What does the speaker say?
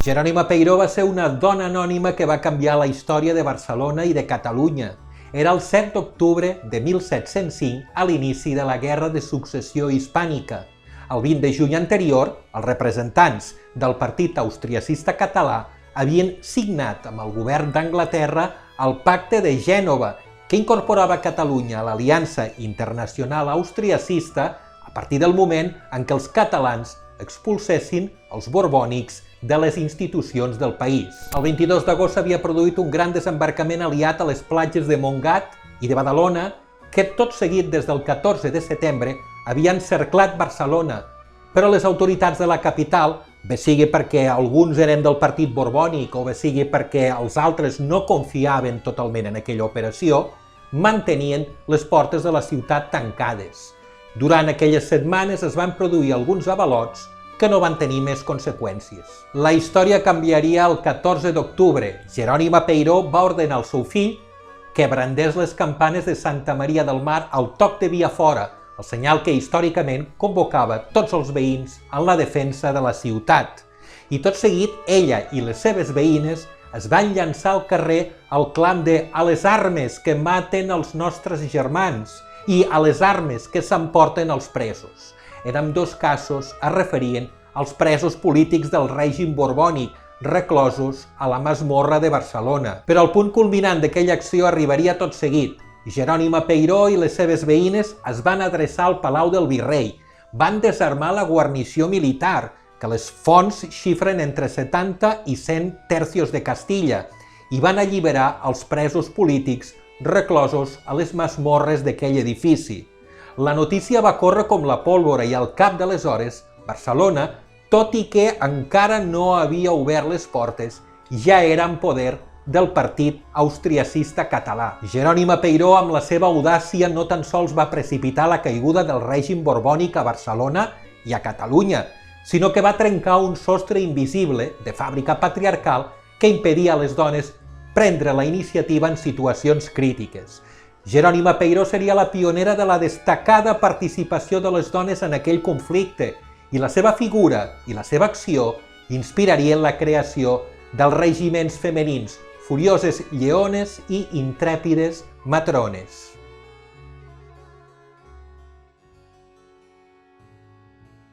Jerònima Peiró va ser una dona anònima que va canviar la història de Barcelona i de Catalunya. Era el 7 d'octubre de 1705, a l'inici de la Guerra de Successió Hispànica. El 20 de juny anterior, els representants del Partit Austriacista Català havien signat amb el govern d'Anglaterra el Pacte de Gènova, que incorporava Catalunya a l'Aliança Internacional Austriacista a partir del moment en què els catalans expulsessin els borbònics de les institucions del país. El 22 d'agost s'havia produït un gran desembarcament aliat a les platges de Montgat i de Badalona, que tot seguit des del 14 de setembre havien cerclat Barcelona, però les autoritats de la capital, bé sigui perquè alguns eren del partit borbònic o bé sigui perquè els altres no confiaven totalment en aquella operació, mantenien les portes de la ciutat tancades. Durant aquelles setmanes es van produir alguns avalots que no van tenir més conseqüències. La història canviaria el 14 d'octubre. Jerònima Peiró va ordenar al seu fill que brandés les campanes de Santa Maria del Mar al toc de via fora, el senyal que històricament convocava tots els veïns en la defensa de la ciutat. I tot seguit, ella i les seves veïnes es van llançar al carrer al clam de «A les armes que maten els nostres germans» i «A les armes que s'emporten els presos». En ambdós casos es referien als presos polítics del règim borbònic, reclosos a la masmorra de Barcelona. Però el punt culminant d'aquella acció arribaria tot seguit. Jerònima Peiró i les seves veïnes es van adreçar al Palau del Virrei, van desarmar la guarnició militar, que les fonts xifren entre 70 i 100 tercios de Castilla, i van alliberar els presos polítics reclosos a les masmorres d'aquell edifici. La notícia va córrer com la pólvora i al cap de les hores, Barcelona, tot i que encara no havia obert les portes, ja era en poder del Partit Austriacista Català. Jerònima Peiró, amb la seva audàcia, no tan sols va precipitar la caiguda del règim borbònic a Barcelona i a Catalunya, sinó que va trencar un sostre invisible de fàbrica patriarcal que impedia a les dones prendre la iniciativa en situacions crítiques. Jerònima Peiró seria la pionera de la destacada participació de les dones en aquell conflicte, i la seva figura i la seva acció inspirarien la creació dels regiments femenins Furioses Lleones i Intrèpides Matrones.